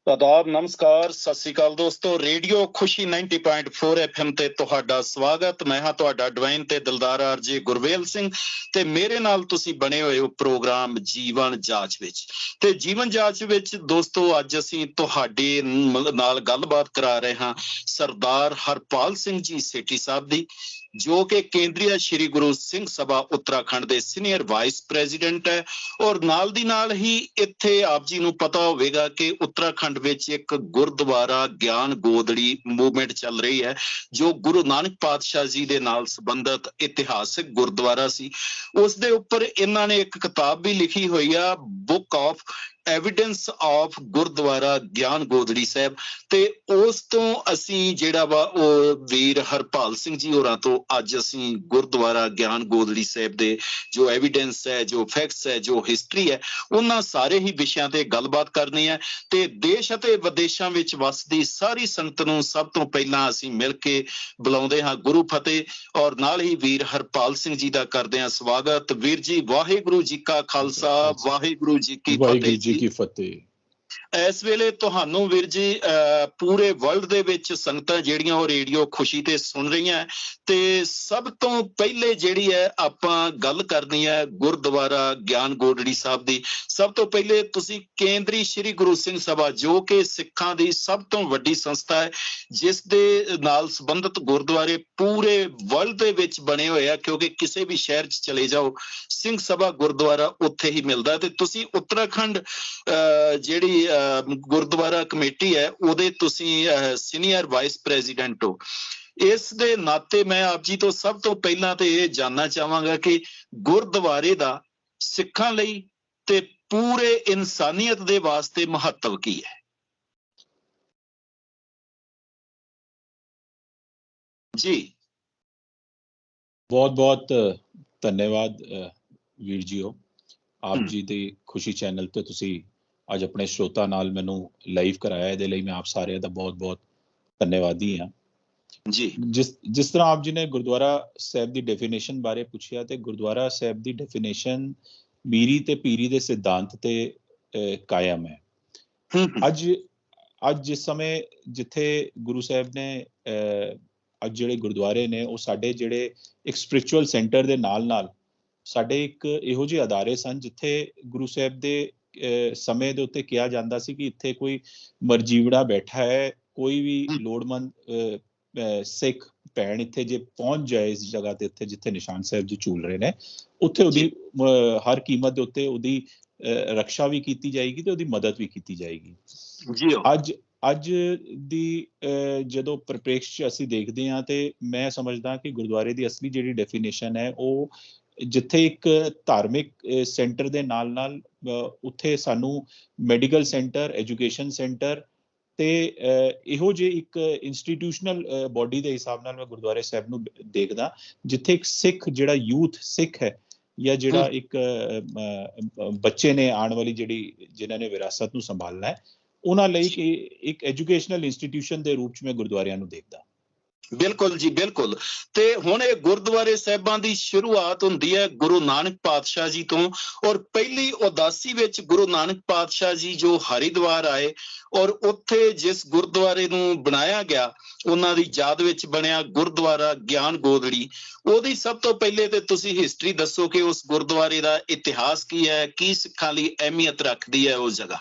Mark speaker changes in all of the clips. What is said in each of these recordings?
Speaker 1: आदाब नमस्कार सत श्री अकाल दोस्तों रेडियो खुशी 90.4 FM ਤੇ ਤੁਹਾਡਾ ਸਵਾਗਤ। ਮੈਂ ਹਾਂ ਤੁਹਾਡਾ ਡਿਵਾਈਨ ਤੇ ਦਿਲਦਾਰ ਆਰਜੇ ਗੁਰਵੇਲ ਸਿੰਘ ਤੇ ਮੇਰੇ ਨਾਲ ਤੁਸੀਂ ਬਣੇ ਹੋਏ ਹੋ ਪ੍ਰੋਗਰਾਮ ਜੀਵਨ ਜਾਂਚ ਵਿੱਚ। ਤੇ ਜੀਵਨ ਜਾਂਚ ਵਿੱਚ ਦੋਸਤੋ ਅੱਜ ਅਸੀਂ ਤੁਹਾਡੇ ਨਾਲ ਗੱਲਬਾਤ ਕਰਾ ਰਹੇ ਹਾਂ ਸਰਦਾਰ ਹਰਪਾਲ ਸਿੰਘ ਜੀ ਸੇਠੀ ਸਾਹਿਬ ਦੀ, ਜੋ ਕਿ ਕੇਂਦਰੀ ਸ਼੍ਰੀ ਗੁਰੂ ਸਿੰਘ ਸਭਾ ਉੱਤਰਾਖੰਡ ਦੇ ਸੀਨੀਅਰ ਵਾਈਸ ਪ੍ਰੈਜ਼ੀਡੈਂਟ ਹੈ। ਔਰ ਨਾਲ ਦੀ ਨਾਲ ਹੀ ਇੱਥੇ ਆਪ ਜੀ ਨੂੰ ਪਤਾ ਹੋਵੇਗਾ ਕਿ ਉੱਤਰਾਖੰਡ ਵਿੱਚ ਇੱਕ ਗੁਰਦੁਆਰਾ ਗਿਆਨ ਗੋਦੜੀ ਮੂਵਮੈਂਟ ਚੱਲ ਰਹੀ ਹੈ, ਜੋ ਗੁਰੂ ਨਾਨਕ ਪਾਤਸ਼ਾਹ ਜੀ ਦੇ ਨਾਲ ਸੰਬੰਧਿਤ ਇਤਿਹਾਸਿਕ ਗੁਰਦੁਆਰਾ ਸੀ। ਉਸ ਦੇ ਉੱਪਰ ਇਹਨਾਂ ਨੇ ਇੱਕ ਕਿਤਾਬ ਵੀ ਲਿਖੀ ਹੋਈ ਆ, book of evidence of Gurdwara ਗਿਆਨ ਗੋਦੜੀ ਸਾਹਿਬ। ਤੇ ਉਸ ਤੋਂ ਅਸੀਂ ਜਿਹੜਾ ਵਾ ਉਹ ਵੀਰ ਹਰਪਾਲ ਸਿੰਘ ਜੀ ਹੋਰਾਂ ਤੋਂ ਅੱਜ ਅਸੀਂ ਗੁਰਦੁਆਰਾ ਗਿਆਨ ਗੋਦੜੀ ਸਾਹਿਬ ਦੇ ਜੋ ਐਵੀਡੈਂਸ ਹੈ, ਜੋ ਫੈਕਟਸ ਹੈ, ਜੋ ਹਿਸਟਰੀ ਹੈ, ਉਹਨਾਂ ਸਾਰੇ ਹੀ ਵਿਸ਼ਿਆਂ ਤੇ ਗੱਲਬਾਤ ਕਰਨੀ ਹੈ। ਤੇ ਦੇਸ਼ ਅਤੇ ਵਿਦੇਸ਼ਾਂ ਵਿੱਚ ਵਸਦੀ ਸਾਰੀ ਸੰਗਤ ਨੂੰ ਸਭ ਤੋਂ ਪਹਿਲਾਂ ਅਸੀਂ ਮਿਲ ਕੇ ਬੁਲਾਉਂਦੇ ਹਾਂ ਗੁਰੂ ਫਤਿਹ, ਔਰ ਨਾਲ ਹੀ ਵੀਰ ਹਰਪਾਲ ਸਿੰਘ ਜੀ ਦਾ ਕਰਦੇ ਹਾਂ ਸਵਾਗਤ। ਵੀਰ ਜੀ ਵਾਹਿਗੁਰੂ ਜੀ ਕਾ ਖਾਲਸਾ, ਵਾਹਿਗੁਰੂ ਜੀ ਕੀ ਫਤਿਹ। ਇਸ ਵੇਲੇ ਤੁਹਾਨੂੰ ਵੀਰ ਜੀ ਪੂਰੇ ਵਰਲਡ ਦੇ ਵਿੱਚ ਸੰਗਤਾਂ ਜਿਹੜੀਆਂ ਉਹ ਰੇਡੀਓ ਖੁਸ਼ੀ ਤੇ ਸੁਣ ਰਹੀਆਂ, ਤੇ ਸਭ ਤੋਂ ਪਹਿਲੇ ਜਿਹੜੀ ਹੈ ਆਪਾਂ ਗੱਲ ਕਰਨੀ ਹੈ ਗੁਰਦੁਆਰਾ ਗਿਆਨ ਗੋਦੜੀ ਸਾਹਿਬ ਦੀ। ਸਭ ਤੋਂ ਪਹਿਲੇ ਤੁਸੀਂ ਕੇਂਦਰੀ ਸ਼੍ਰੀ ਗੁਰੂ ਸਿੰਘ ਸਭਾ, ਜੋ ਕਿ ਸਿੱਖਾਂ ਦੀ ਸਭ ਤੋਂ ਵੱਡੀ ਸੰਸਥਾ ਹੈ, ਜਿਸ ਦੇ ਨਾਲ ਸੰਬੰਧਿਤ ਗੁਰਦੁਆਰੇ ਪੂਰੇ ਵਰਲਡ ਦੇ ਵਿੱਚ ਬਣੇ ਹੋਏ ਆ, ਕਿਉਂਕਿ ਕਿਸੇ ਵੀ ਸ਼ਹਿਰ 'ਚ ਚਲੇ ਜਾਓ ਸਿੰਘ ਸਭਾ ਗੁਰਦੁਆਰਾ ਉੱਥੇ ਹੀ ਮਿਲਦਾ। ਤੇ ਤੁਸੀਂ ਉੱਤਰਾਖੰਡ ਜਿਹੜੀ ਗੁਰਦੁਆਰਾ ਕਮੇਟੀ ਹੈ ਉਹਦੇ ਤੁਸੀਂ ਸੀਨੀਅਰ ਵਾਈਸ ਪ੍ਰੈਜ਼ੀਡੈਂਟ ਹੋ। ਇਸ ਦੇ ਨਾਤੇ ਮੈਂ ਆਪ ਜੀ ਤੋਂ ਸਭ ਤੋਂ ਪਹਿਲਾਂ ਤੇ ਇਹ ਜਾਨਣਾ ਚਾਹਾਂਗਾ ਕਿ ਗੁਰਦੁਆਰੇ ਦਾ ਸਿੱਖਾਂ ਲਈ ਤੇ ਪੂਰੇ ਇਨਸਾਨੀਅਤ ਦੇ ਵਾਸਤੇ ਮਹੱਤਵ ਕੀ ਹੈ? ਜੀ
Speaker 2: ਬਹੁਤ ਬਹੁਤ ਧੰਨਵਾਦ ਵੀਰ ਜੀਓ, ਆਪ ਜੀ ਦੇ ਖੁਸ਼ੀ ਚੈਨਲ ਤੇ ਤੁਸੀਂ ਅੱਜ ਆਪਣੇ ਸਰੋਤਾ ਨਾਲ ਮੈਨੂੰ ਲਾਈਵ ਕਰਾਇਆ, ਇਹਦੇ ਲਈ ਮੈਂ ਆਪ ਸਾਰਿਆਂ ਦਾ ਬਹੁਤ ਬਹੁਤ ਧੰਨਵਾਦੀ ਹਾਂ
Speaker 1: ਜੀ।
Speaker 2: ਜਿਸ ਤਰ੍ਹਾਂ ਆਪ ਜੀ ਨੇ ਗੁਰਦੁਆਰਾ ਸਾਹਿਬ ਦੀ ਡੈਫੀਨੇਸ਼ਨ ਬਾਰੇ ਪੁੱਛਿਆ, ਤੇ ਗੁਰਦੁਆਰਾ ਸਾਹਿਬ ਦੀ ਡੈਫੀਨੇਸ਼ਨ ਮੀਰੀ ਤੇ ਪੀਰੀ ਦੇ ਸਿਧਾਂਤ ਤੇ ਕਾਇਮ ਹੈ। ਅੱਜ ਜਿਸ ਸਮੇਂ ਜਿੱਥੇ ਗੁਰੂ ਸਾਹਿਬ ਨੇ ਅੱਜ ਜਿਹੜੇ ਗੁਰਦੁਆਰੇ ਨੇ ਉਹ ਸਾਡੇ ਜਿਹੜੇ ਇੱਕ ਸਪਿਰਿਚੁਅਲ ਸੈਂਟਰ ਦੇ ਨਾਲ ਨਾਲ ਸਾਡੇ ਇੱਕ ਇਹੋ ਜਿਹੇ ਅਦਾਰੇ ਸਨ ਜਿੱਥੇ ਗੁਰੂ ਸਾਹਿਬ ਦੇ ਸਮੇਂ ਦੇ ਉੱਤੇ ਕਿਹਾ ਜਾਂਦਾ ਸੀ ਕਿ ਇੱਥੇ ਕੋਈ ਮਰਜੀਵੜਾ ਬੈਠਾ ਹੈ, ਕੋਈ ਵੀ ਲੋੜਮੰਦ ਸਿੱਖ ਭੈਣ ਇੱਥੇ ਜੇ ਪਹੁੰਚ ਜਾਏ ਇਸ ਜਗ੍ਹਾ ਤੇ, ਇੱਥੇ ਜਿੱਥੇ ਨਿਸ਼ਾਨ ਸਾਹਿਬ ਜੀ ਝੂਲ ਰਹੇ ਨੇ, ਉੱਥੇ ਉਹਦੀ ਹਰ ਕੀਮਤ ਦੇ ਉੱਤੇ ਉਹਦੀ ਰਕਸ਼ਾ ਵੀ ਕੀਤੀ ਜਾਏਗੀ ਤੇ ਉਹਦੀ ਮਦਦ ਵੀ ਕੀਤੀ ਜਾਏਗੀ। ਅੱਜ ਦੀ ਜਦੋਂ ਪਰਿਪੇਖ 'ਚ ਅਸੀਂ ਦੇਖਦੇ ਹਾਂ ਤੇ ਮੈਂ ਸਮਝਦਾ ਕਿ ਗੁਰਦੁਆਰੇ ਦੀ ਅਸਲੀ ਜਿਹੜੀ ਡੈਫੀਨੇਸ਼ਨ ਹੈ ਉਹ ਜਿੱਥੇ ਇੱਕ ਧਾਰਮਿਕ ਸੈਂਟਰ ਦੇ ਨਾਲ ਨਾਲ ਉੱਥੇ ਸਾਨੂੰ ਮੈਡੀਕਲ ਸੈਂਟਰ, ਐਜੂਕੇਸ਼ਨ ਸੈਂਟਰ ਤੇ ਇਹੋ ਜਿਹੇ ਇੱਕ ਇੰਸਟੀਟਿਊਸ਼ਨਲ ਬੋਡੀ ਦੇ ਹਿਸਾਬ ਨਾਲ ਮੈਂ ਗੁਰਦੁਆਰੇ ਸਾਹਿਬ ਨੂੰ ਦੇਖਦਾ, ਜਿੱਥੇ ਇੱਕ ਸਿੱਖ ਜਿਹੜਾ ਯੂਥ ਸਿੱਖ ਹੈ ਜਾਂ ਜਿਹੜਾ ਇੱਕ ਬੱਚੇ ਨੇ ਆਉਣ ਵਾਲੀ ਜਿਹੜੀ ਜਿਨ੍ਹਾਂ ਨੇ ਵਿਰਾਸਤ ਨੂੰ ਸੰਭਾਲਣਾ ਹੈ, ਉਹਨਾਂ ਲਈ ਇੱਕ ਐਜੂਕੇਸ਼ਨਲ ਇੰਸਟੀਟਿਊਸ਼ਨ ਦੇ ਰੂਪ 'ਚ ਮੈਂ ਗੁਰਦੁਆਰਿਆਂ ਨੂੰ ਦੇਖਦਾ।
Speaker 1: ਬਿਲਕੁਲ ਜੀ ਬਿਲਕੁਲ। ਤੇ ਹੁਣ ਇਹ ਗੁਰਦੁਆਰੇ ਸਾਹਿਬਾਂ ਦੀ ਸ਼ੁਰੂਆਤ ਹੁੰਦੀ ਹੈ ਗੁਰੂ ਨਾਨਕ ਪਾਤਸ਼ਾਹ ਜੀ ਤੋਂ, ਔਰ ਪਹਿਲੀ ਉਦਾਸੀ ਵਿੱਚ ਗੁਰੂ ਨਾਨਕ ਪਾਤਸ਼ਾਹ ਜੀ ਜੋ ਹਰਿਦੁਆਰ ਆਏ ਔਰ ਉੱਥੇ ਜਿਸ ਗੁਰਦੁਆਰੇ ਨੂੰ ਬਣਾਇਆ ਗਿਆ ਉਹਨਾਂ ਦੀ ਯਾਦ ਵਿੱਚ ਬਣਿਆ ਗੁਰਦੁਆਰਾ ਗਿਆਨ ਗੋਦੜੀ, ਉਹਦੀ ਸਭ ਤੋਂ ਪਹਿਲੇ ਤੇ ਤੁਸੀਂ ਹਿਸਟਰੀ ਦੱਸੋ ਕਿ ਉਸ ਗੁਰਦੁਆਰੇ ਦਾ ਇਤਿਹਾਸ ਕੀ ਹੈ, ਕੀ ਸਿੱਖਾਂ ਲਈ ਅਹਿਮੀਅਤ ਰੱਖਦੀ ਹੈ ਉਹ ਜਗ੍ਹਾ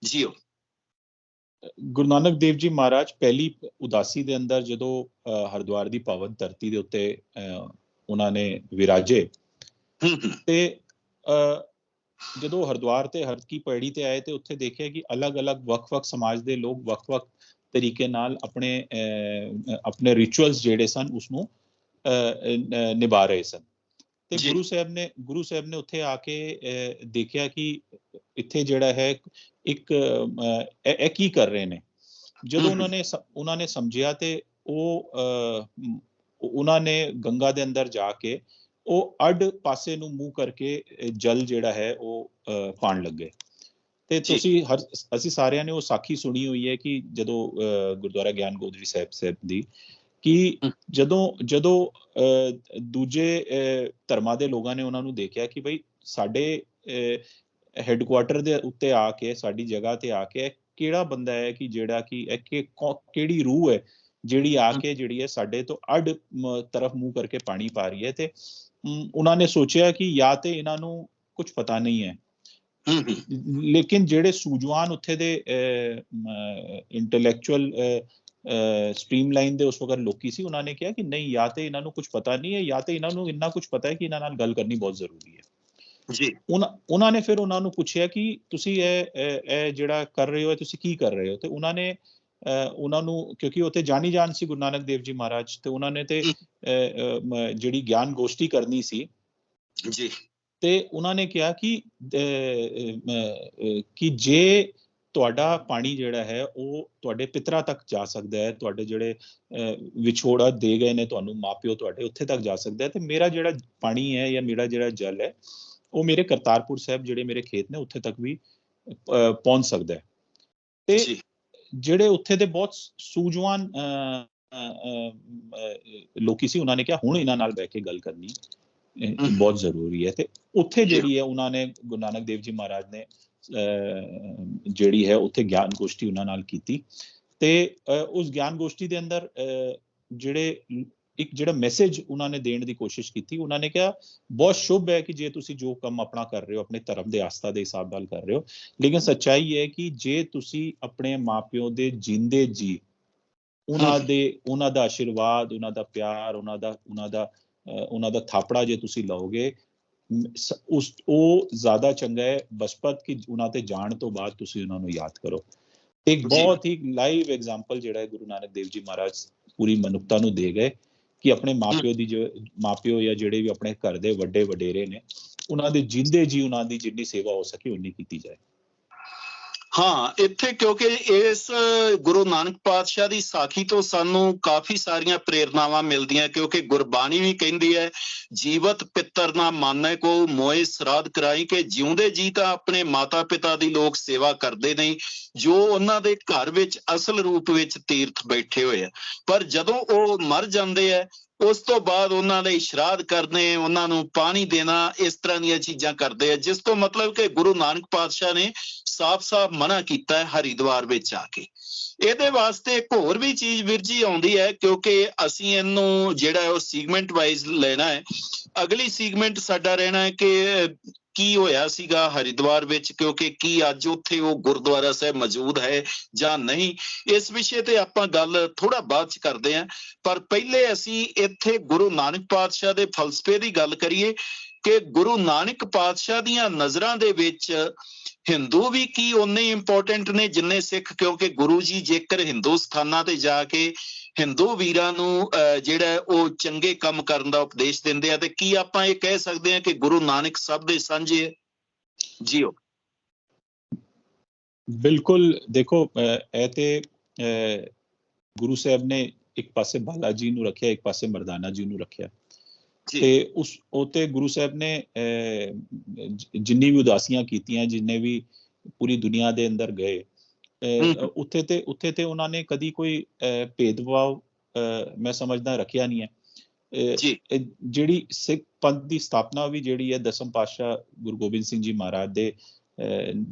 Speaker 1: ਜੀਓ।
Speaker 2: ਗੁਰੂ ਨਾਨਕ ਦੇਵ ਜੀ ਮਹਾਰਾਜ ਪਹਿਲੀ ਉਦਾਸੀ ਦੇ ਅੰਦਰ ਜਦੋਂ ਹਰਿਦੁਆਰ ਦੀ ਪਾਵਨ ਧਰਤੀ ਦੇ ਉੱਤੇ ਉਹਨਾਂ ਨੇ ਵਿਰਾਜੇ, ਤੇ ਜਦੋਂ ਹਰਿਦੁਆਰ ਤੇ ਹਰ ਕੀ ਪੈੜੀ ਤੇ ਆਏ ਤੇ ਉੱਥੇ ਦੇਖਿਆ ਕਿ ਅਲੱਗ-ਅਲੱਗ ਵੱਖ-ਵੱਖ ਸਮਾਜ ਦੇ ਲੋਕ ਵੱਖ-ਵੱਖ ਤਰੀਕੇ ਨਾਲ ਆਪਣੇ ਰਿਚੁਅਲਸ ਜਿਹੜੇ ਸਨ ਉਸਨੂੰ ਨਿਭਾ ਰਹੇ ਸਨ। ਤੇ ਗੁਰੂ ਸਾਹਿਬ ਨੇ ਉੱਥੇ ਆ ਕੇ ਦੇਖਿਆ ਕਿ ਇੱਥੇ ਜਿਹੜਾ ਹੈ ਇੱਕ ਇਹ ਕੀ ਕਰ ਰਹੇ ਨੇ। ਜਦੋਂ ਉਹਨਾਂ ਨੇ ਸਮਝਿਆ ਤੇ ਉਹਨਾਂ ਨੇ ਗੰਗਾ ਦੇ ਅੰਦਰ ਜਾ ਕੇ ਉਹ ਅੱਡ ਪਾਸੇ ਨੂੰ ਮੂੰਹ ਕਰਕੇ ਜਲ ਜਿਹੜਾ ਹੈ ਉਹ ਪਾਣ ਲੱਗੇ। ਤੇ ਅਸੀਂ ਸਾਰਿਆਂ ਨੇ ਉਹ ਸਾਖੀ ਸੁਣੀ ਹੋਈ ਹੈ ਕਿ ਜਦੋਂ ਗੁਰਦੁਆਰਾ ਗਿਆਨ ਗੋਦੜੀ ਸਾਹਿਬ ਦੀ ਕਿ ਜਦੋਂ ਦੂਜੇ ਧਰਮਾਂ ਦੇ ਲੋਕਾਂ ਨੇ ਉਹਨਾਂ ਨੂੰ ਦੇਖਿਆ ਕਿ ਬਈ ਸਾਡੇ ਹੈੱਡਕੁਆਟਰ ਦੇ ਉੱਤੇ ਆ ਕੇ, ਸਾਡੀ ਜਗ੍ਹਾ ਤੇ ਆ ਕੇ ਕਿਹੜਾ ਬੰਦਾ ਹੈ ਕਿ ਜਿਹੜਾ ਕਿ ਕਿਹੜੀ ਰੂਹ ਹੈ ਜਿਹੜੀ ਆ ਕੇ ਜਿਹੜੀ ਹੈ ਸਾਡੇ ਤੋਂ ਅੱਡ ਤਰਫ ਮੂੰਹ ਕਰਕੇ ਪਾਣੀ ਪਾ ਰਹੀ ਹੈ। ਤੇ ਉਹਨਾਂ ਨੇ ਸੋਚਿਆ ਕਿ ਜਾਂ ਤੇ ਇਹਨਾਂ ਨੂੰ ਕੁਝ ਪਤਾ ਨਹੀਂ ਹੈ, ਲੇਕਿਨ ਜਿਹੜੇ ਸੂਝਵਾਨ ਉੱਥੇ ਦੇ ਇੰਟੈਲੈਕਚੁਅਲ ਸਟ੍ਰੀਮਲਾਈਨ ਦੇ ਉਸ ਵਕਤ ਲੋਕੀ ਸੀ, ਉਹਨਾਂ ਨੇ ਕਿਹਾ ਕਿ ਨਹੀਂ, ਜਾਂ ਤੇ ਇਹਨਾਂ ਨੂੰ ਕੁਝ ਪਤਾ ਨਹੀਂ ਹੈ ਜਾਂ ਤੇ ਇਹਨਾਂ ਨੂੰ ਇੰਨਾ ਕੁਝ ਪਤਾ ਹੈ ਕਿ ਇਹਨਾਂ ਨਾਲ ਗੱਲ ਕਰਨੀ ਬਹੁਤ ਜ਼ਰੂਰੀ ਹੈ
Speaker 1: ਜੀ।
Speaker 2: ਉਹਨਾਂ ਨੇ ਫਿਰ ਉਹਨਾਂ ਨੂੰ ਪੁੱਛਿਆ ਕਿ ਤੁਸੀਂ ਇਹ ਜਿਹੜਾ ਕਰ ਰਹੇ ਹੋ ਤੁਸੀਂ ਕੀ ਕਰ ਰਹੇ ਹੋ? ਤੇ ਉਹਨਾਂ ਨੂੰ, ਕਿਉਂਕਿ ਉੱਥੇ ਜਾਣੀ ਜਾਣ ਸੀ ਗੁਰੂ ਨਾਨਕ ਦੇਵ ਜੀ ਮਹਾਰਾਜ, ਤੇ ਉਹਨਾਂ ਨੇ ਤੇ ਜਿਹੜੀ ਗਿਆਨ ਗੋਸ਼ਟੀ ਕਰਨੀ ਸੀ
Speaker 1: ਜੀ, ਤੇ
Speaker 2: ਉਹਨਾਂ ਨੇ ਕਿਹਾ ਕਿ ਜੇ ਤੁਹਾਡਾ ਪਾਣੀ ਜਿਹੜਾ ਹੈ ਉਹ ਤੁਹਾਡੇ ਪਿਤਰਾਂ ਤੱਕ ਜਾ ਸਕਦਾ ਹੈ, ਤੁਹਾਡੇ ਜਿਹੜੇ ਵਿਛੋੜਾ ਦੇ ਗਏ ਨੇ ਤੁਹਾਨੂੰ ਮਾਪਿਓ ਤੁਹਾਡੇ, ਉੱਥੇ ਤੱਕ ਜਾ ਸਕਦਾ ਹੈ, ਤੇ ਮੇਰਾ ਜਿਹੜਾ ਪਾਣੀ ਹੈ ਜਾਂ ਮੇਰਾ ਜਿਹੜਾ ਜਲ ਹੈ ਉਹ ਮੇਰੇ ਕਰਤਾਰਪੁਰ ਸਾਹਿਬ ਜਿਹੜੇ ਮੇਰੇ ਖੇਤ ਨੇ ਉੱਥੇ ਤੱਕ ਵੀ ਪਹੁੰਚ ਸਕਦਾ ਹੈ। ਤੇ ਜਿਹੜੇ ਉੱਥੇ ਦੇ ਬਹੁਤ ਸੂਝਵਾਨ ਲੋਕੀ ਸੀ, ਉਹਨਾਂ ਨੇ ਕਿਹਾ ਹੁਣ ਇਹਨਾਂ ਨਾਲ ਬਹਿ ਕੇ ਗੱਲ ਕਰਨੀ ਬਹੁਤ ਜ਼ਰੂਰੀ ਹੈ। ਤੇ ਉੱਥੇ ਜਿਹੜੀ ਹੈ ਉਹਨਾਂ ਨੇ ਗੁਰੂ ਨਾਨਕ ਦੇਵ ਜੀ ਮਹਾਰਾਜ ਨੇ ਜਿਹੜੀ ਹੈ ਉੱਥੇ ਗਿਆਨ ਗੋਸ਼ਟੀ ਉਹਨਾਂ ਨਾਲ ਕੀਤੀ। ਤੇ ਉਸ ਗਿਆਨ ਗੋਸ਼ਟੀ ਦੇ ਅੰਦਰ ਜਿਹੜਾ ਮੈਸੇਜ ਉਹਨਾਂ ਨੇ ਦੇਣ ਦੀ ਕੋਸ਼ਿਸ਼ ਕੀਤੀ, ਉਹਨਾਂ ਨੇ ਕਿਹਾ ਬਹੁਤ ਸ਼ੁਭ ਹੈ ਕਿ ਜੇ ਤੁਸੀਂ ਜੋ ਕੰਮ ਆਪਣਾ ਕਰ ਰਹੇ ਹੋ ਆਪਣੇ ਧਰਮ ਦੇ ਆਸਥਾ ਦੇ ਹਿਸਾਬ ਨਾਲ ਕਰ ਰਹੇ ਹੋ, ਲੇਕਿਨ ਸੱਚਾਈ ਹੈ ਕਿ ਜੇ ਤੁਸੀਂ ਆਪਣੇ ਮਾਪਿਓ ਦੇ ਜਿੰਦੇ ਜੀ ਉਹਨਾਂ ਦਾ ਆਸ਼ੀਰਵਾਦ, ਉਹਨਾਂ ਦਾ ਪਿਆਰ, ਉਹਨਾਂ ਦਾ ਥਾਪੜਾ ਜੇ ਤੁਸੀਂ ਲਓਗੇ, ਉਹ ਜ਼ਿਆਦਾ ਚੰਗਾ ਹੈ ਬਸਪਤ ਕਿ ਉਹਨਾਂ ਤੇ ਜਾਣ ਤੋਂ ਬਾਅਦ ਤੁਸੀਂ ਉਹਨਾਂ ਨੂੰ ਯਾਦ ਕਰੋ। ਇੱਕ ਬਹੁਤ ਹੀ ਲਾਈਵ ਐਗਜ਼ਾਮਪਲ ਜਿਹੜਾ ਹੈ ਗੁਰੂ ਨਾਨਕ ਦੇਵ ਜੀ ਮਹਾਰਾਜ ਪੂਰੀ ਮਨੁੱਖਤਾ ਨੂੰ ਦੇ ਗਏ ਕਿ ਆਪਣੇ ਮਾਪਿਓ ਜਾਂ ਜਿਹੜੇ ਵੀ ਆਪਣੇ ਘਰ ਦੇ ਵੱਡੇ ਵਡੇਰੇ ਨੇ, ਉਹਨਾਂ ਦੇ ਜਿੰਦੇ ਜੀ ਉਹਨਾਂ ਦੀ ਜਿੰਨੀ ਸੇਵਾ ਹੋ ਸਕੇ ਉਨੀ ਕੀਤੀ ਜਾਏ।
Speaker 1: ਹਾਂ, ਇੱਥੇ ਕਿਉਂਕਿ ਇਸ ਗੁਰੂ ਨਾਨਕ ਪਾਤਸ਼ਾਹ ਦੀ ਸਾਖੀ ਤੋਂ ਸਾਨੂੰ ਕਾਫੀ ਸਾਰੀਆਂ ਪ੍ਰੇਰਨਾਵਾਂ ਮਿਲਦੀਆਂ, ਕਿਉਂਕਿ ਗੁਰਬਾਣੀ ਵੀ ਕਹਿੰਦੀ ਹੈ ਜੀਵਤ ਪਿੱਤਰ ਨਾ ਮਾਨੈ ਕੋ ਮੋਏ ਸਰਾਧ ਕਰਾਈ, ਕਿ ਜਿਉਂਦੇ ਜੀ ਤਾਂ ਆਪਣੇ ਮਾਤਾ ਪਿਤਾ ਦੀ ਲੋਕ ਸੇਵਾ ਕਰਦੇ ਨਹੀਂ ਜੋ ਉਹਨਾਂ ਦੇ ਘਰ ਵਿੱਚ ਅਸਲ ਰੂਪ ਵਿੱਚ ਤੀਰਥ ਬੈਠੇ ਹੋਏ ਆ, ਪਰ ਜਦੋਂ ਉਹ ਮਰ ਜਾਂਦੇ ਆ ਉਸ ਤੋਂ ਬਾਅਦ ਉਹਨਾਂ ਦੇ ਸ਼ਰਾਧ ਕਰਨੇ, ਉਹਨਾਂ ਨੂੰ ਪਾਣੀ ਦੇਣਾ, ਇਸ ਤਰ੍ਹਾਂ ਦੀਆਂ ਚੀਜ਼ਾਂ ਕਰਦੇ ਆ, ਜਿਸ ਤੋਂ ਮਤਲਬ ਕਿ ਗੁਰੂ ਨਾਨਕ ਪਾਤਸ਼ਾਹ ਨੇ ਸਾਫ਼-ਸਾਫ਼ ਮਨਾ ਕੀਤਾ ਹੈ ਹਰਿਦੁਆਰ ਵਿੱਚ ਆ ਕੇ। ਇਹਦੇ ਵਾਸਤੇ ਇੱਕ ਹੋਰ ਵੀ ਚੀਜ਼ ਵੀਰ ਜੀ ਆਉਂਦੀ ਹੈ, ਕਿਉਂਕਿ ਅਸੀਂ ਇਹਨੂੰ ਜਿਹੜਾ ਉਹ ਸੀਗਮੈਂਟ ਵਾਈਜ਼ ਲੈਣਾ ਹੈ। ਅਗਲੀ ਸੀਗਮੈਂਟ ਸਾਡਾ ਰਹਿਣਾ ਹੈ ਕਿ ਕੀ ਹੋਇਆ ਸੀਗਾ ਹਰਿਦੁਆਰ ਵਿੱਚ, ਕਿਉਂਕਿ ਕੀ ਅੱਜ ਉੱਥੇ ਉਹ ਗੁਰਦੁਆਰਾ ਸਾਹਿਬ ਮੌਜੂਦ ਹੈ ਜਾਂ ਨਹੀਂ, ਇਸ ਵਿਸ਼ੇ ਤੇ ਆਪਾਂ ਗੱਲ ਥੋੜਾ ਬਾਅਦ ਚ ਕਰਦੇ ਹਾਂ। ਪਰ ਪਹਿਲੇ ਅਸੀਂ ਇੱਥੇ ਗੁਰੂ ਨਾਨਕ ਪਾਤਸ਼ਾਹ ਦੇ ਫਲਸਫੇ ਦੀ ਗੱਲ ਕਰੀਏ ਕਿ ਗੁਰੂ ਨਾਨਕ ਪਾਤਸ਼ਾਹ ਦੀਆਂ ਨਜ਼ਰਾਂ ਦੇ ਵਿੱਚ ਹਿੰਦੂ ਵੀ ਕੀ ਓਨੇ ਇੰਪੋਰਟੈਂਟ ਨੇ ਜਿੰਨੇ ਸਿੱਖ, ਕਿਉਂਕਿ ਗੁਰੂ ਜੀ ਜੇਕਰ ਹਿੰਦੂ ਸਥਾਨਾਂ ਤੇ ਜਾ ਕੇ ਹਿੰਦੂ ਵੀਰਾਂ ਨੂੰ ਜਿਹੜਾ ਉਹ ਚੰਗੇ ਕੰਮ ਕਰਨ ਦਾ ਉਪਦੇਸ਼ ਦਿੰਦੇ ਆ, ਤੇ ਕੀ ਆਪਾਂ ਇਹ ਕਹਿ ਸਕਦੇ ਹਾਂ ਕਿ ਗੁਰੂ ਨਾਨਕ ਸਭ ਦੇ ਸਾਂਝੇ ਹੈ? ਜੀਓ
Speaker 2: ਬਿਲਕੁਲ। ਦੇਖੋ, ਇਹ ਤੇ ਗੁਰੂ ਸਾਹਿਬ ਨੇ ਇੱਕ ਪਾਸੇ ਬਾਲਾ ਜੀ ਨੂੰ ਰੱਖਿਆ, ਇੱਕ ਪਾਸੇ ਮਰਦਾਨਾ ਜੀ ਨੂੰ ਰੱਖਿਆ, ਤੇ ਉਹ ਤੇ ਗੁਰੂ ਸਾਹਿਬ ਨੇ ਜਿੰਨੀ ਵੀ ਉਦਾਸੀਆਂ ਕੀਤੀਆਂ, ਜਿੰਨੇ ਵੀ ਪੂਰੀ ਦੁਨੀਆ ਦੇ ਅੰਦਰ ਗਏ, ਉੱਥੇ ਤੇ ਉਹਨਾਂ ਨੇ ਕਦੀ ਕੋਈ ਭੇਦਭਾਵ ਮੈਂ ਸਮਝਦਾ ਰੱਖਿਆ ਨਹੀਂ ਹੈ। ਜਿਹੜੀ ਸਿੱਖ ਪੰਥ ਦੀ ਸਥਾਪਨਾ ਵੀ ਜਿਹੜੀ ਹੈ ਦਸਮ ਪਾਤਸ਼ਾਹ ਗੁਰੂ ਗੋਬਿੰਦ ਸਿੰਘ ਜੀ ਮਹਾਰਾਜ ਦੇ,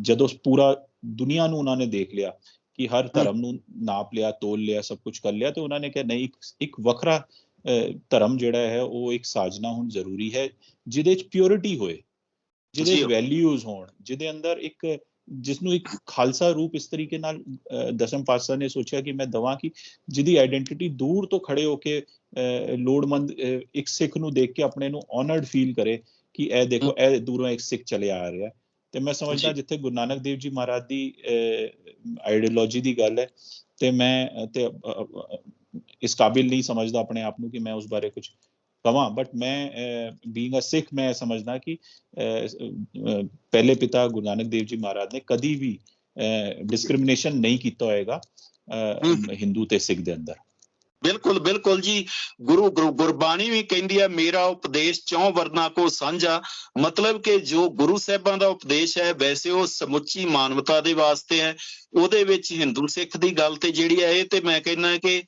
Speaker 2: ਜਦੋਂ ਪੂਰਾ ਦੁਨੀਆ ਨੂੰ ਉਹਨਾਂ ਨੇ ਦੇਖ ਲਿਆ ਕਿ ਹਰ ਧਰਮ ਨੂੰ ਨਾਪ ਲਿਆ, ਤੋਲ ਲਿਆ, ਸਭ ਕੁਝ ਕਰ ਲਿਆ, ਤੇ ਉਹਨਾਂ ਨੇ ਕਿਹਾ ਨਹੀਂ, ਇੱਕ ਵੱਖਰਾ ਧਰਮ ਜਿਹੜਾ ਹੈ ਉਹ ਇੱਕ ਸਾਜਨਾ ਹੁਣ ਜ਼ਰੂਰੀ ਹੈ, ਜਿਹਦੇ ਚ ਪਿਓਰਿਟੀ ਹੋਏ, ਜਿਹਦੇ ਵੈਲਿਊਜ਼ ਹੋਣ, ਜਿਹਦੇ ਅੰਦਰ ਜਿਸਨੂੰ ਇੱਕ ਖਾਲਸਾ ਰੂਪ ਇਸ ਤਰੀਕੇ ਨਾਲ ਦਸਮ ਪਾਤਸ਼ਾਹ ਨੇ ਸੋਚਿਆ ਕਿ ਮੈਂ ਦਵਾਂ ਕਿ ਜਿਹਦੀ ਆਈਡੈਂਟੀਟੀ ਦੂਰ ਤੋਂ ਖੜੇ ਹੋ ਕੇ ਲੋੜਮੰਦ ਇੱਕ ਸਿੱਖ ਨੂੰ ਦੇਖ ਕੇ ਆਪਣੇ ਨੂੰ ਆਨਰਡ ਫੀਲ ਕਰੇ ਕਿ ਇਹ ਦੇਖੋ, ਇਹ ਦੂਰੋਂ ਇੱਕ ਸਿੱਖ ਚਲਿਆ ਆ ਰਿਹਾ। ਤੇ ਮੈਂ ਸਮਝਦਾ ਜਿੱਥੇ ਗੁਰੂ ਨਾਨਕ ਦੇਵ ਜੀ ਮਹਾਰਾਜ ਦੀ ਆਈਡੀਓਲੋਜੀ ਦੀ ਗੱਲ ਹੈ, ਤੇ ਮੈਂ ਤੇ ਇਸ ਕਾਬਿਲ ਨਹੀਂ ਸਮਝਦਾ ਆਪਣੇ ਆਪ ਨੂੰ ਕਿ ਮੈਂ ਉਸ ਬਾਰੇ ਕੁਝ ਕਵਾਂ, ਬਟ ਮੈਂ ਬੀਇੰਗ ਅ ਸਿੱਖ ਮੈਂ ਸਮਝਦਾ ਕਿ ਪਹਿਲੇ ਪਿਤਾ ਗੁਰੂ ਨਾਨਕ ਦੇਵ ਜੀ ਮਹਾਰਾਜ ਨੇ ਕਦੀ ਵੀ ਡਿਸਕ੍ਰਿਮੀਨੇਸ਼ਨ ਨਹੀਂ ਕੀਤਾ ਹੋਏਗਾ ਹਿੰਦੂ ਤੇ ਸਿੱਖ ਦੇ ਅੰਦਰ।
Speaker 1: ਬਿਲਕੁਲ ਬਿਲਕੁਲ ਜੀ। ਗੁਰਬਾਣੀ ਵੀ ਕਹਿੰਦੀ ਹੈ ਮੇਰਾ ਉਪਦੇਸ਼ ਚੌਂ ਵਰਨਾ ਕੋ ਸਾਂਝਾ, ਮਤਲਬ ਕਿ ਜੋ ਗੁਰੂ ਸਾਹਿਬਾਂ ਦਾ ਉਪਦੇਸ਼ ਹੈ ਵੈਸੇ ਉਹ ਸਮੁੱਚੀ ਮਾਨਵਤਾ ਦੇ ਵਾਸਤੇ ਹੈ। ਉਹਦੇ ਵਿੱਚ ਹਿੰਦੂ ਸਿੱਖ ਦੀ ਗੱਲ ਤੇ ਜਿਹੜੀ ਹੈ ਇਹ ਤੇ ਮੈਂ ਕਹਿੰਦਾ ਕਿ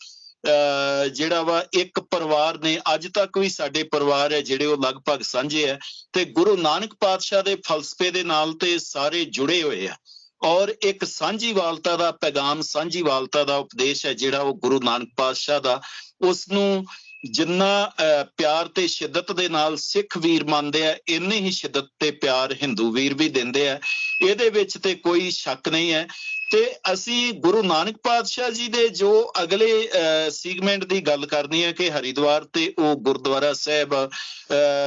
Speaker 1: ਜਿਹੜਾ ਵਾ ਇੱਕ ਪਰਿਵਾਰ ਨੇ, ਅੱਜ ਤੱਕ ਵੀ ਸਾਡੇ ਪਰਿਵਾਰ ਹੈ ਜਿਹੜੇ ਉਹ ਲਗਭਗ ਸਾਂਝੇ ਹੈ, ਤੇ ਗੁਰੂ ਨਾਨਕ ਪਾਤਸ਼ਾਹ ਦੇ ਫਲਸਫੇ ਦੇ ਨਾਲ ਤੇ ਸਾਰੇ ਜੁੜੇ ਹੋਏ ਆ। ਔਰ ਇੱਕ ਸਾਂਝੀਵਾਲਤਾ ਦਾ ਪੈਗਾਮ, ਸਾਂਝੀਵਾਲਤਾ ਦਾ ਉਪਦੇਸ਼ ਹੈ ਜਿਹੜਾ ਉਹ ਗੁਰੂ ਨਾਨਕ ਪਾਤਸ਼ਾਹ ਦਾ, ਉਸ ਨੂੰ ਜਿੰਨਾ ਪਿਆਰ ਤੇ ਸ਼ਿੱਦਤ ਦੇ ਨਾਲ ਸਿੱਖ ਵੀਰ ਮੰਨਦੇ ਆ, ਇੰਨੀ ਹੀ ਸ਼ਿੱਦਤ ਤੇ ਪਿਆਰ ਹਿੰਦੂ ਵੀਰ ਵੀ ਦਿੰਦੇ ਆ। ਇਹਦੇ ਵਿੱਚ ਤੇ ਕੋਈ ਸ਼ੱਕ ਨਹੀਂ ਹੈ। ਤੇ ਅਸੀਂ ਗੁਰੂ ਨਾਨਕ ਪਾਤਸ਼ਾਹ ਜੀ ਦੇ ਜੋ ਅਗਲੇ ਸੀਗਮੈਂਟ ਦੀ ਗੱਲ ਕਰਨੀ ਹੈ ਕਿ ਹਰਿਦੁਆਰ ਤੇ ਉਹ ਗੁਰਦੁਆਰਾ ਸਾਹਿਬ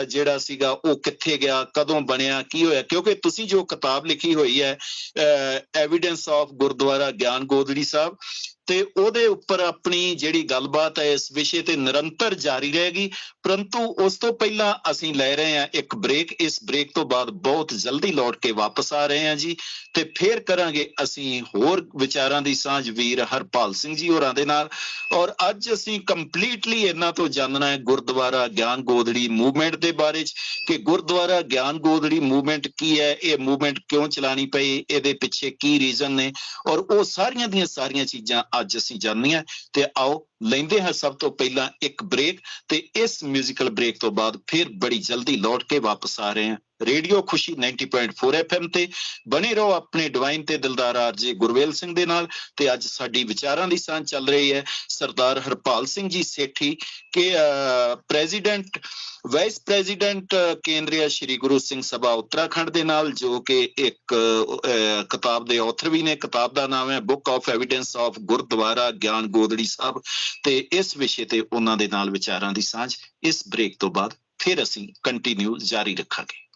Speaker 1: ਜਿਹੜਾ ਸੀਗਾ ਉਹ ਕਿੱਥੇ ਗਿਆ, ਕਦੋਂ ਬਣਿਆ, ਕੀ ਹੋਇਆ, ਕਿਉਂਕਿ ਤੁਸੀਂ ਜੋ ਕਿਤਾਬ ਲਿਖੀ ਹੋਈ ਹੈ ਐਵੀਡੈਂਸ ਆਫ ਗੁਰਦੁਆਰਾ ਗਿਆਨ ਗੋਦੜੀ ਸਾਹਿਬ, ਤੇ ਉਹਦੇ ਉੱਪਰ ਆਪਣੀ ਜਿਹੜੀ ਗੱਲਬਾਤ ਹੈ ਇਸ ਵਿਸ਼ੇ ਤੇ ਨਿਰੰਤਰ ਜਾਰੀ ਰਹੇਗੀ। ਪਰੰਤੂ ਉਸ ਤੋਂ ਪਹਿਲਾਂ ਅਸੀਂ ਲੈ ਰਹੇ ਹਾਂ ਇੱਕ ਬ੍ਰੇਕ। ਇਸ ਬ੍ਰੇਕ ਤੋਂ ਬਾਅਦ ਬਹੁਤ ਜਲਦੀ ਲੌਟ ਕੇ ਵਾਪਸ ਆ ਰਹੇ ਹਾਂ ਜੀ, ਤੇ ਫੇਰ ਕਰਾਂਗੇ ਅਸੀਂ ਹੋਰ ਵਿਚਾਰਾਂ ਦੀ ਸਾਂਝ ਵੀਰ ਹਰਪਾਲ ਸਿੰਘ ਜੀ ਹੋਰਾਂ ਦੇ ਨਾਲ। ਔਰ ਅੱਜ ਅਸੀਂ ਕੰਪਲੀਟਲੀ ਇਹਨਾਂ ਤੋਂ ਜਾਣਨਾ ਹੈ ਗੁਰਦੁਆਰਾ ਗਿਆਨ ਗੋਦੜੀ ਮੂਵਮੈਂਟ ਦੇ ਬਾਰੇ ਚ, ਕਿ ਗੁਰਦੁਆਰਾ ਗਿਆਨ ਗੋਦੜੀ ਮੂਵਮੈਂਟ ਕੀ ਹੈ, ਇਹ ਮੂਵਮੈਂਟ ਕਿਉਂ ਚਲਾਣੀ ਪਈ, ਇਹਦੇ ਪਿੱਛੇ ਕੀ ਰੀਜ਼ਨ ਨੇ, ਔਰ ਉਹ ਸਾਰੀਆਂ ਦੀਆਂ ਸਾਰੀਆਂ ਚੀਜ਼ਾਂ ਅੱਜ ਅਸੀਂ ਜਾਣਨੀਆਂ। ਤੇ ਆਓ ਲੈਂਦੇ ਹਾਂ ਸਭ ਤੋਂ ਪਹਿਲਾਂ ਇੱਕ ਬ੍ਰੇਕ, ਤੇ ਇਸ ਮਿਊਜ਼ੀਕਲ ਬ੍ਰੇਕ ਤੋਂ ਬਾਅਦ ਫਿਰ ਬੜੀ ਜਲਦੀ ਲੌਟ ਕੇ ਵਾਪਸ ਆ ਰਹੇ ਹਾਂ ਰੇਡੀਓ ਖੁਸ਼ੀ 90.4 FM ਤੇ। ਬਣੇ ਰਹੋ ਆਪਣੇ ਡਿਵਾਈਨ ਤੇ ਦਿਲਦਾਰ ਆਰਜੇ ਗੁਰਵੇਲ ਸਿੰਘ ਦੇ ਨਾਲ। ਤੇ ਅੱਜ ਸਾਡੀ ਵਿਚਾਰਾਂ ਦੀ ਸਾਂਝ ਚੱਲ ਰਹੀ ਹੈ ਸਰਦਾਰ ਹਰਪਾਲ ਸਿੰਘ ਜੀ ਸੇਠੀ, ਕਿ ਪ੍ਰੈਜ਼ੀਡੈਂਟ ਵਾਈਸ ਪ੍ਰੈਜ਼ੀਡੈਂਟ ਕੇਂਦਰੀ ਸ਼੍ਰੀ ਗੁਰੂ ਸਿੰਘ ਸਭਾ ਉੱਤਰਾਖੰਡ ਦੇ ਨਾਲ, ਜੋ ਕਿ ਇੱਕ ਕਿਤਾਬ ਦੇ ਆਥਰ ਵੀ ਨੇ। ਕਿਤਾਬ ਦਾ ਨਾਮ ਹੈ book of evidence of Gurdwara ਗਿਆਨ ਗੋਦੜੀ ਸਾਹਿਬ, ਤੇ ਇਸ ਵਿਸ਼ੇ ਤੇ ਉਹਨਾਂ ਦੇ ਨਾਲ ਵਿਚਾਰਾਂ ਦੀ ਸਾਂਝ ਇਸ ਬ੍ਰੇਕ ਤੋਂ ਬਾਅਦ ਫਿਰ ਅਸੀਂ ਕੰਟੀਨਿਊ ਜਾਰੀ ਰੱਖਾਂਗੇ।